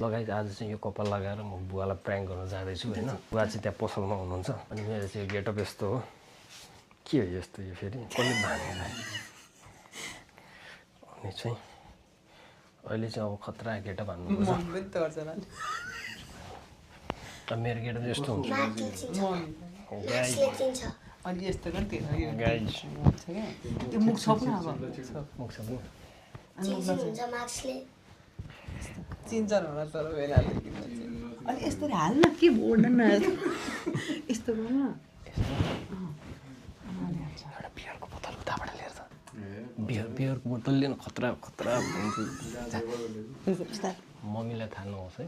लगाइ आज चाहिँ यो कपाल लगाएर म बुवालाई प्र्याङ्क गर्न जाँदैछु हैन बुवा चाहिँ त्यहाँ पसलमा हुनुहुन्छ अनि मेरो चाहिँ गेटअप यस्तो हो के हो यस्तो यो फेरि कसले भानेलाई अनि चाहिँ अहिले चाहिँ अब खतरा गेटअप हान्नुपर्छ मेरो गेटअप यस्तो हुन्छ अनि यस्तो गर्न त्यो गाइज त्यो मुख छोप्नु अब मुख सक्नु चिन्छ होला तर बेला अनि यस्तरी हाल्न के बोल्न न यस्तो गर्न एउटा बियरको बोतल उताबाट लिएर त बियरको बोतल लिनु खतरा खतरा मम्मीलाई थाहा नहोस् है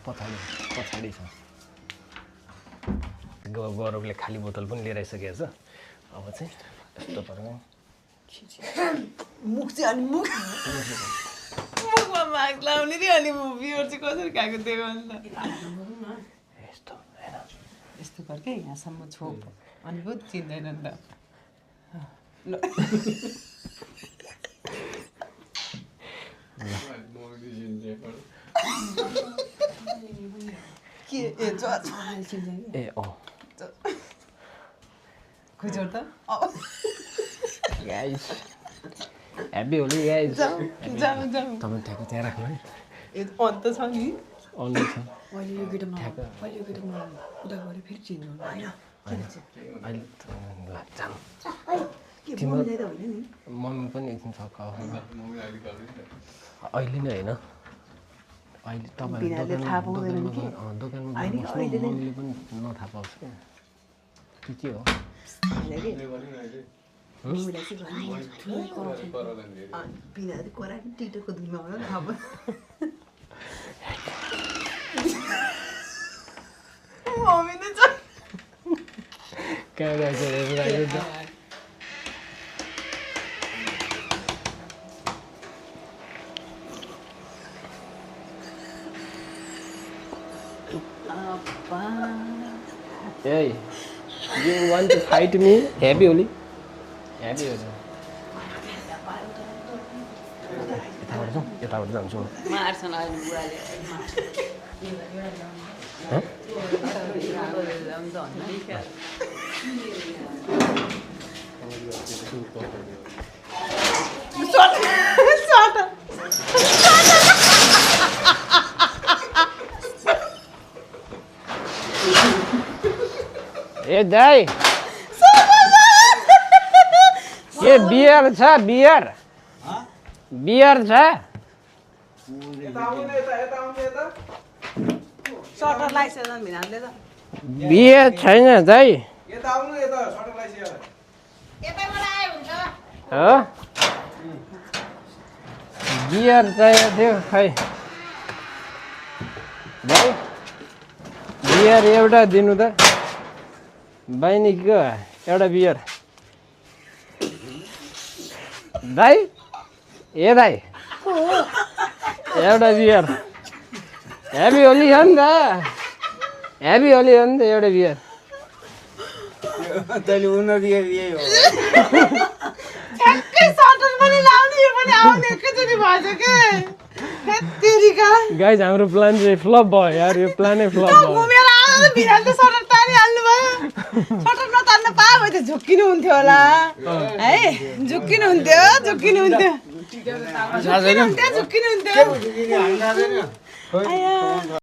पछाडि छ गौरवले खाली बोतल पनि लिएर आइसकेको छ अब चाहिँ यस्तो प्रकार मुख चाहिँ अनि मुखमा मास्क लाउने रे अनि बियर चाहिँ कसरी खाएको त्यो अन्त यस्तो हैन यस्तो गर के यहाँसम्म छोप अनि पो चिन्दैन नि त ल के ए ए अँ खोइ जोड त गाइस ह्याप्पी होली गाइस जाऊ तपाईँ ठ्याक्क त्यहाँ राख्नु है ए अन्त छ नि अन्य छ अहिले यो केटामा उता गऱ्यो फेरि चिन्नु होइन अहिले ल जानु मम्मी पनि एकछिन सक्क अहिले नै होइन अहिले तपाईँहरू दोकानमा मम्मीले पनि नथाहा पाउँछ क्या के हो टिकटकको धुनमा होला नि अब मम्मी नै छ कहाँ गएछ Hey, you want to fight me? Happy Holi? Happy Holi. यताबाट जान्छु मार्छन् अहिले बुढाले ए दाइ के बियर छ बियर बियर छ बियर छैन दाइ हो बियर चाहिएको थियो खै दाइ बियर एउटा दिनु त बहिनीको एउटा बियर दाइ ए दाइ एउटा बियर ह्याप्पी होली छ नि त ह्याप्पी होली हो नि त एउटा बियर तैँले उनीहरू यही हो ठ्याक्कै सटर पनि लाउने यो पनि आउने एकैचोटि भएछ के तेरिका गाइज हाम्रो प्लान चाहिँ फ्लप भयो यार यो प्लानै फ्लप भयो घुमेर आएर भिराले सटर तानिहाल्नु भयो सटर नतान्न पाए भए त झुक्किनु हुन्थ्यो होला है झुक्किनु हुन्थ्यो झुक्किनु हुन्थ्यो